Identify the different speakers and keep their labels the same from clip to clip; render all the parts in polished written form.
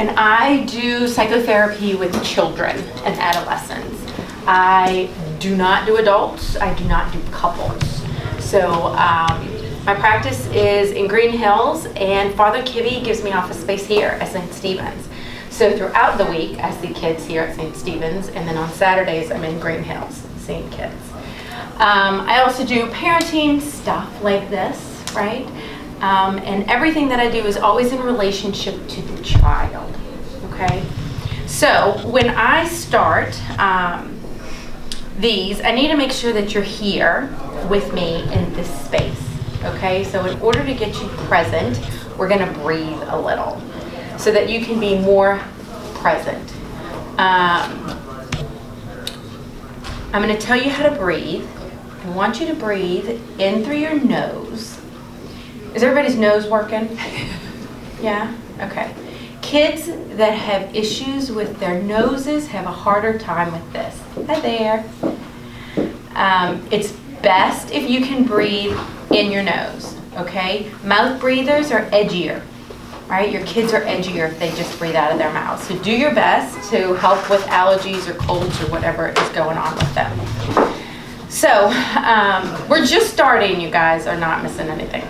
Speaker 1: and I do psychotherapy with children and adolescents. I do not do adults. I do not do couples. So my practice is in Green Hills, and Father Kibbe gives me office space here at St. Stephen's. So throughout the week, I see kids here at St. Stephen's, and then on Saturdays, I'm in Green Hills seeing kids. I also do parenting stuff like this, right? And everything that I do is always in relationship to the child, okay? So when I start these, I need to make sure that you're here with me in this space, okay? So in order to get you present, we're gonna breathe a little so that you can be more present. I'm gonna tell you how to breathe. I want you to breathe in through your nose. Is everybody's nose working? Yeah? Okay. Kids that have issues with their noses have a harder time with this. Hi there. It's best if you can breathe in your nose, okay? Mouth breathers are edgier, right? Your kids are edgier if they just breathe out of their mouth. So do your best to help with allergies or colds or whatever is going on with them. So we're just starting, you guys are not missing anything.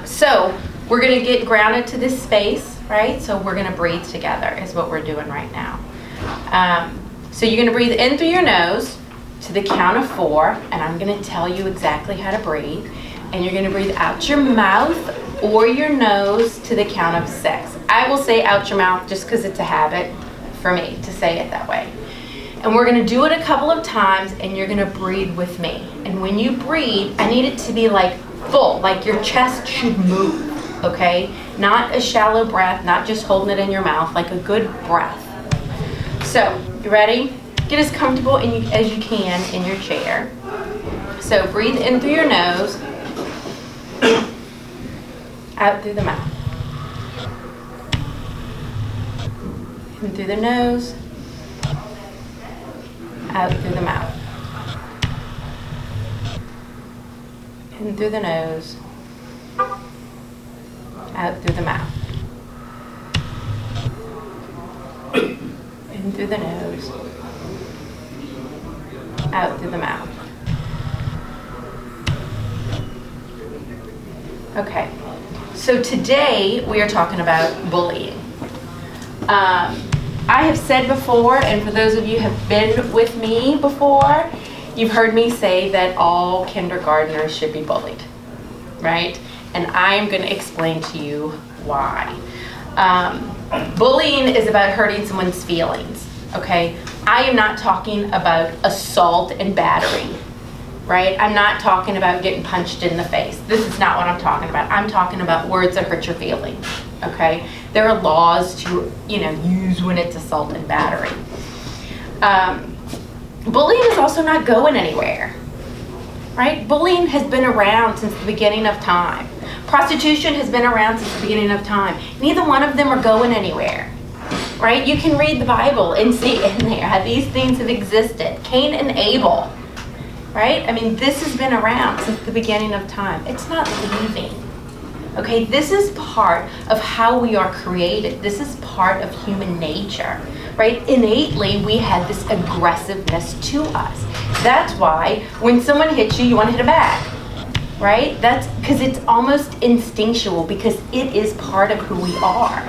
Speaker 1: So we're gonna get grounded to this space, right? So we're gonna breathe together is what we're doing right now. So you're gonna breathe in through your nose to the count of 4, and I'm gonna tell you exactly how to breathe. And you're gonna breathe out your mouth or your nose to the count of 6. I will say out your mouth just because it's a habit for me to say it that way. And we're gonna do it a couple of times, and you're gonna breathe with me. And when you breathe, I need it to be like full, like your chest should move, okay? Not a shallow breath, not just holding it in your mouth, like a good breath. So, you ready? Get as comfortable as you can in your chair. So breathe in through your nose, out through the mouth. In through the nose, out through the mouth. In through the nose, out through the mouth. In through the nose, out through the mouth. Okay, so today we are talking about bullying. I have said before, and for those of you who have been with me before, you've heard me say that all kindergartners should be bullied, right? And I'm going to explain to you why. Bullying is about hurting someone's feelings, okay? I am not talking about assault and battery, right? I'm not talking about getting punched in the face. This is not what I'm talking about. I'm talking about words that hurt your feelings, okay? There are laws to, use when it's assault and battery. Bullying is also not going anywhere, right? Bullying has been around since the beginning of time. Prostitution has been around since the beginning of time. Neither one of them are going anywhere, right? You can read the Bible and see in there how these things have existed. Cain and Abel, right? I mean, this has been around since the beginning of time. It's not leaving, okay? This is part of how we are created. This is part of human nature, right? Innately, we have this aggressiveness to us. That's why when someone hits you, you want to hit them back, right? That's because it's almost instinctual, because it is part of who we are.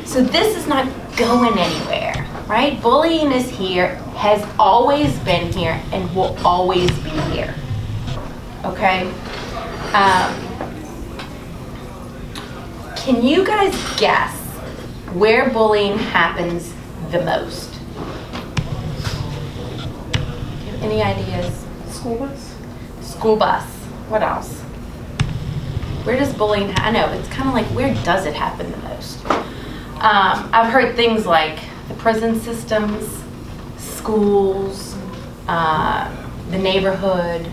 Speaker 1: So this is not going anywhere, right? Bullying is here, has always been here, and will always be here, okay? Can you guys guess where bullying happens the most? Do you have any ideas?
Speaker 2: School bus?
Speaker 1: School bus. What else? Where does bullying I know, it's kind of like, where does it happen the most? I've heard things like the prison systems, schools, the neighborhood,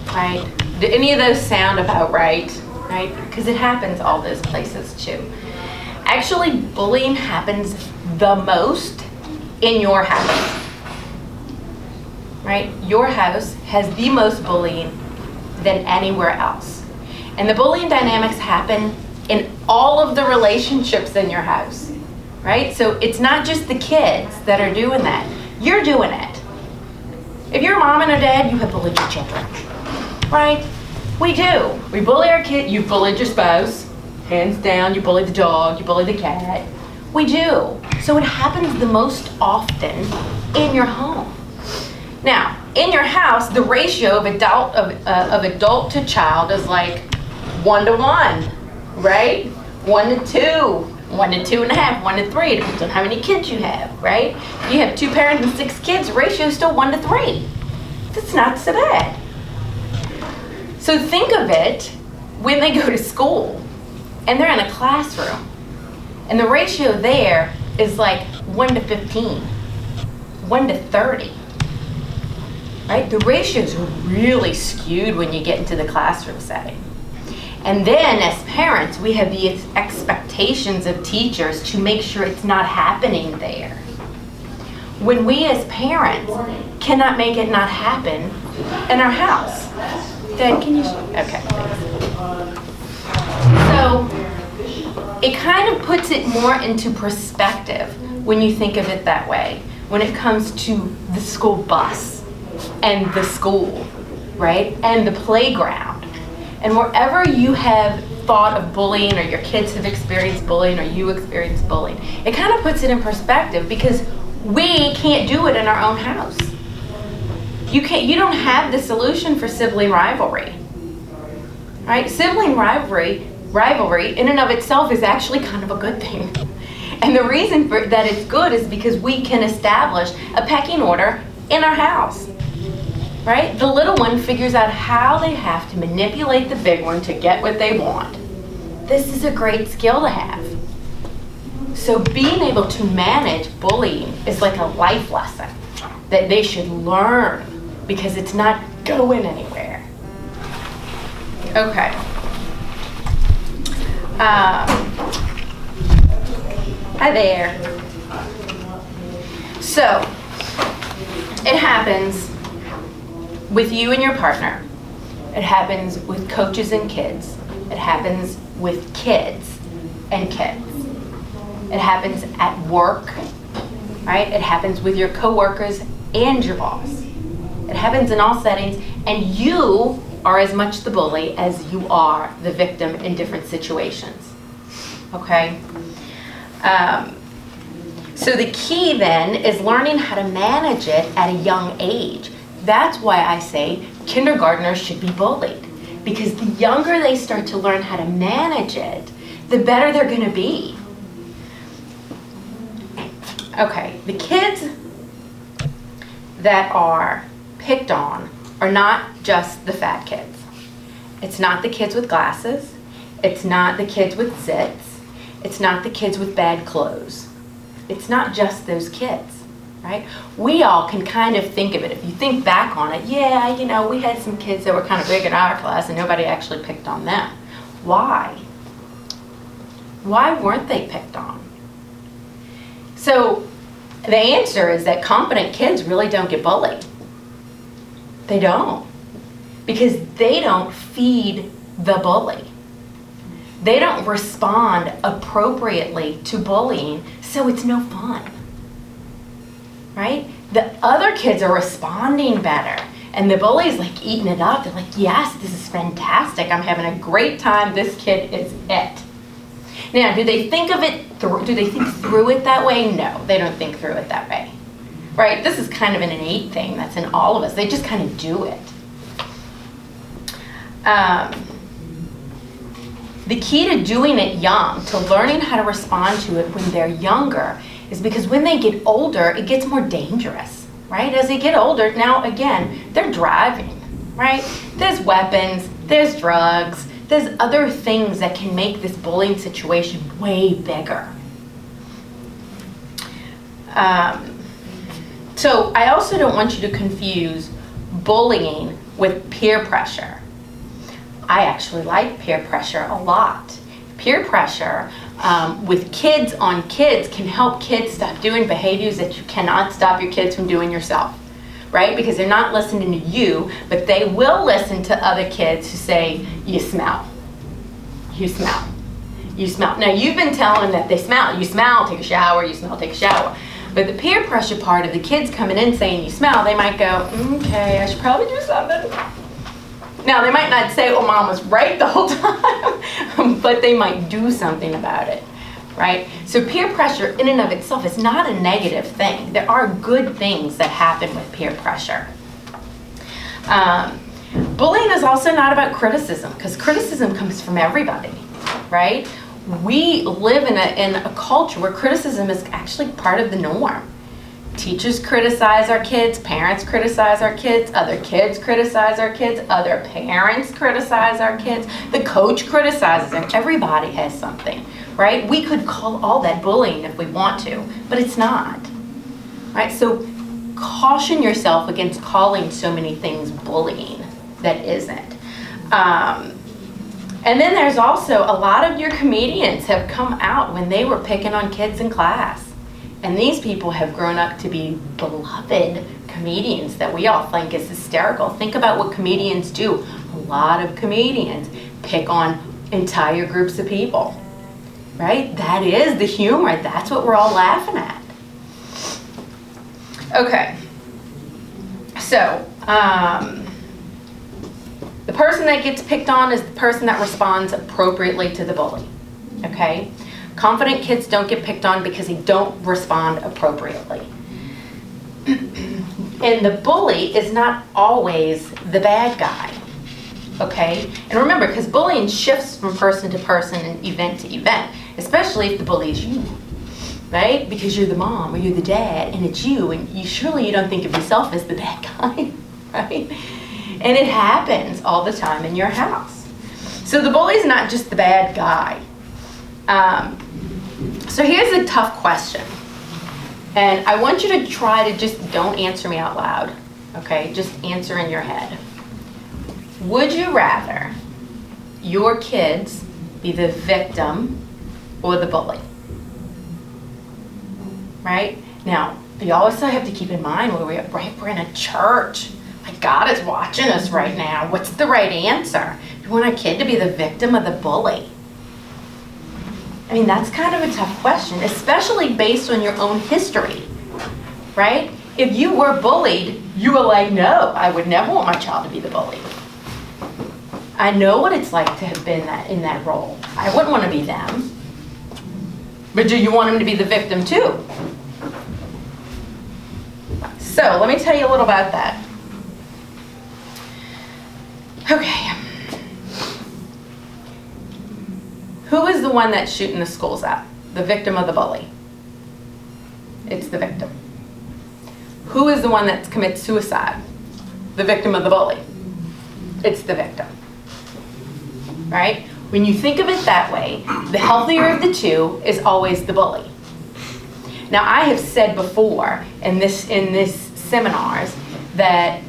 Speaker 1: right? Do any of those sound about right? Right? Because it happens all those places too. Actually, bullying happens the most in your house, right? Your house has the most bullying than anywhere else. And the bullying dynamics happen in all of the relationships in your house, right? So it's not just the kids that are doing that. You're doing it. If you're a mom and a dad, you have bullied your children, right? We do. We bully our kid. You bullied your spouse, hands down. You bully the dog. You bully the cat. We do. So it happens the most often in your home. Now, in your house, the ratio of adult to child is like 1 to 1, right? 1 to 2, 1 to 2.5, 1 to 3. Depends on how many kids you have, right? If you have 2 parents and 6 kids, the ratio is still 1 to 3. That's not so bad. So think of it when they go to school and they're in a classroom, and the ratio there is like 1 to 15, 1 to 30. Right? The ratios are really skewed when you get into the classroom setting. And then as parents, we have the expectations of teachers to make sure it's not happening there. When we as parents cannot make it not happen in our house. Dad, can you? Okay. So it kind of puts it more into perspective when you think of it that way, when it comes to the school bus and the school, right? And the playground. And wherever you have thought of bullying, or your kids have experienced bullying, or you experience bullying, it kind of puts it in perspective, because we can't do it in our own house. You don't have the solution for sibling rivalry, right? Sibling rivalry in and of itself is actually kind of a good thing. And the reason for that it's good is because we can establish a pecking order in our house, right? The little one figures out how they have to manipulate the big one to get what they want. This is a great skill to have. So being able to manage bullying is like a life lesson that they should learn, because it's not going anywhere. Okay. Hi there. So, it happens with you and your partner. It happens with coaches and kids. It happens with kids and kids. It happens at work, right? It happens with your coworkers and your boss. It happens in all settings, and you are as much the bully as you are the victim in different situations, okay? So the key then is learning how to manage it at a young age. That's why I say kindergartners should be bullied, because the younger they start to learn how to manage it, the better they're going to be. Okay, the kids that are picked on are not just the fat kids. It's not the kids with glasses. It's not the kids with zits. It's not the kids with bad clothes. It's not just those kids, right? We all can kind of think of it. If you think back on it, yeah, you know, we had some kids that were kind of big in our class and nobody actually picked on them. Why? Why weren't they picked on? So the answer is that competent kids really don't get bullied. They don't. Because they don't feed the bully. They don't respond appropriately to bullying, so it's no fun. Right? The other kids are responding better, and the bully's like eating it up. They're like, yes, this is fantastic. I'm having a great time. This kid is it. Now, do they think of it through? Do they think through it that way? No, they don't think through it that way. Right? This is kind of an innate thing that's in all of us. They just kind of do it. The key to doing it young, to learning how to respond to it when they're younger, is because when they get older, it gets more dangerous, right? As they get older, now again, they're driving, right? There's weapons, there's drugs, there's other things that can make this bullying situation way bigger. So I also don't want you to confuse bullying with peer pressure. I actually like peer pressure a lot. Peer pressure with kids on kids can help kids stop doing behaviors that you cannot stop your kids from doing yourself, right? Because they're not listening to you, but they will listen to other kids who say, you smell, you smell. You smell. Now, you've been telling them that they smell. You smell, take a shower, you smell, take a shower. But the peer pressure part of the kids coming in saying you smell, they might go, okay, I should probably do something. Now, they might not say, oh, mom was right the whole time, but they might do something about it, right? So peer pressure in and of itself is not a negative thing. There are good things that happen with peer pressure. Bullying is also not about criticism, because criticism comes from everybody, right? We live in a culture where criticism is actually part of the norm. Teachers criticize our kids, parents criticize our kids, other kids criticize our kids, other parents criticize our kids, the coach criticizes them. Everybody has something, right? We could call all that bullying if we want to, but it's not, right? So caution yourself against calling so many things bullying that isn't. And then there's also a lot of your comedians have come out when they were picking on kids in class. And these people have grown up to be beloved comedians that we all think is hysterical. Think about what comedians do. A lot of comedians pick on entire groups of people, right? That is the humor. That's what we're all laughing at. Okay. So, the person that gets picked on is the person that responds appropriately to the bully, okay? Confident kids don't get picked on because they don't respond appropriately. And the bully is not always the bad guy, okay? And remember, because bullying shifts from person to person and event to event, especially if the bully is you, right? Because you're the mom or you're the dad and it's you, and surely you don't think of yourself as the bad guy, right? And it happens all the time in your house. So the bully's not just the bad guy. So here's a tough question. And I want you to try to just don't answer me out loud, okay? Just answer in your head. Would you rather your kids be the victim or the bully? Right? Now, you also have to keep in mind we're in a church. God is watching us right now. What's the right answer? You want a kid to be the victim of the bully? I mean, that's kind of a tough question, especially based on your own history, right? If you were bullied, you were like, no, I would never want my child to be the bully. I know what it's like to have been in that role. I wouldn't want to be them. But do you want him to be the victim too? So let me tell you a little about that. Okay. Who is the one that's shooting the schools up? The victim or the bully? It's the victim. Who is the one that commits suicide? The victim or the bully? It's the victim. Right? When you think of it that way, the healthier of the two is always the bully. Now, I have said before in this seminars that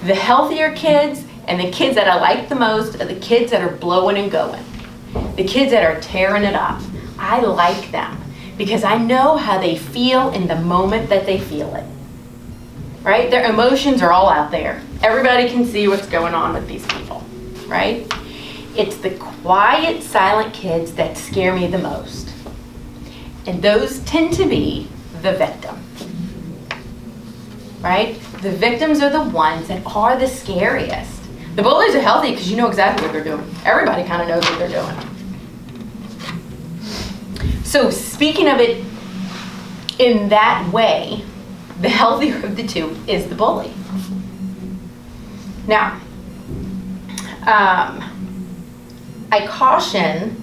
Speaker 1: the healthier kids and the kids that I like the most are the kids that are blowing and going. The kids that are tearing it up. I like them because I know how they feel in the moment that they feel it. Right? Their emotions are all out there. Everybody can see what's going on with these people. Right? It's the quiet, silent kids that scare me the most. And those tend to be the victim. Right? The victims are the ones that are the scariest. The bullies are healthy because you know exactly what they're doing. Everybody kind of knows what they're doing. So speaking of it in that way, the healthier of the two is the bully. Now, I caution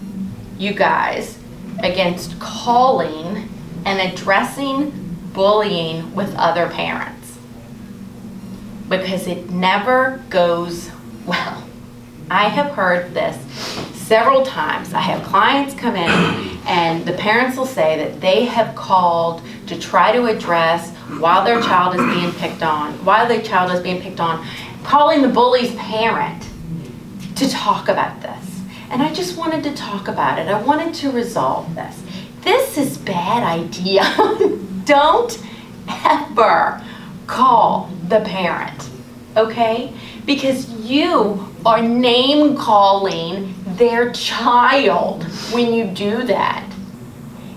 Speaker 1: you guys against calling and addressing bullying with other parents because it never goes well. I have heard this several times. I have clients come in and the parents will say that they have called to try to address while their child is being picked on, calling the bully's parent to talk about this. And I just wanted to talk about it. I wanted to resolve this. This is bad idea. Don't ever call the parent, okay? Because you are name calling their child when you do that.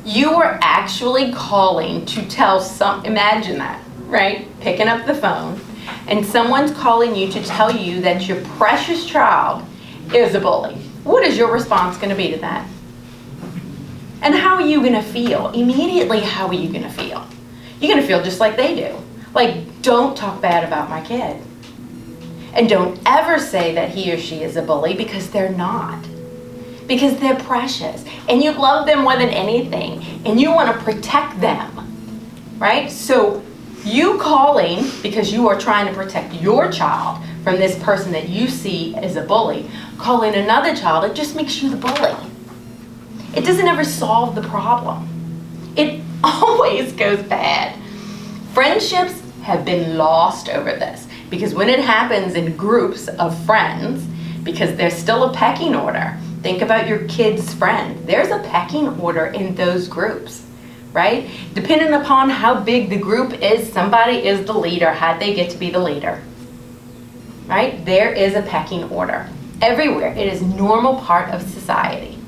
Speaker 1: You are actually calling to tell imagine that, right? Picking up the phone, and someone's calling you to tell you that your precious child is a bully. What is your response going to be to that? And how are you going to feel? Immediately, how are you going to feel? You're going to feel just like they do. Like, don't talk bad about my kid. And don't ever say that he or she is a bully, because they're not. Because they're precious. And you love them more than anything. And you want to protect them. Right? So you calling because you are trying to protect your child from this person that you see as a bully, calling another child, it just makes you the bully. It doesn't ever solve the problem. It always goes bad. Friendships have been lost over this, because when it happens in groups of friends, because there's still a pecking order. Think about your kid's friend. There's a pecking order in those groups, right? Depending upon how big the group is, somebody is the leader. How'd they get to be the leader? Right? There is a pecking order everywhere. It is a normal part of society.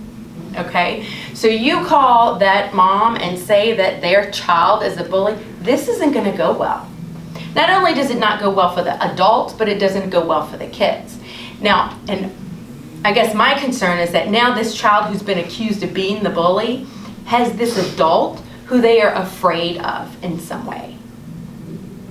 Speaker 1: Okay? So you call that mom and say that their child is a bully. This isn't going to go well. Not only does it not go well for the adults, but it doesn't go well for the kids. Now, and I guess my concern is that now this child who's been accused of being the bully has this adult who they are afraid of in some way.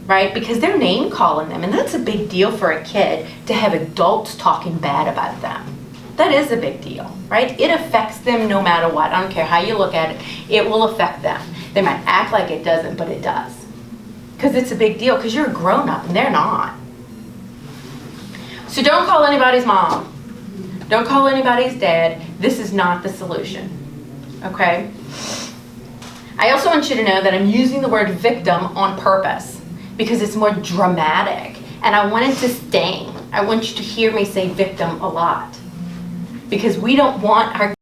Speaker 1: Right? Because they're name calling them, and that's a big deal for a kid to have adults talking bad about them. That is a big deal, right? It affects them no matter what. I don't care how you look at it, it will affect them. They might act like it doesn't, but it does. Because it's a big deal, because you're a grown-up and they're not. So don't call anybody's mom. Don't call anybody's dad. This is not the solution, okay? I also want you to know that I'm using the word victim on purpose, because it's more dramatic, and I want it to sting. I want you to hear me say victim a lot, because we don't want our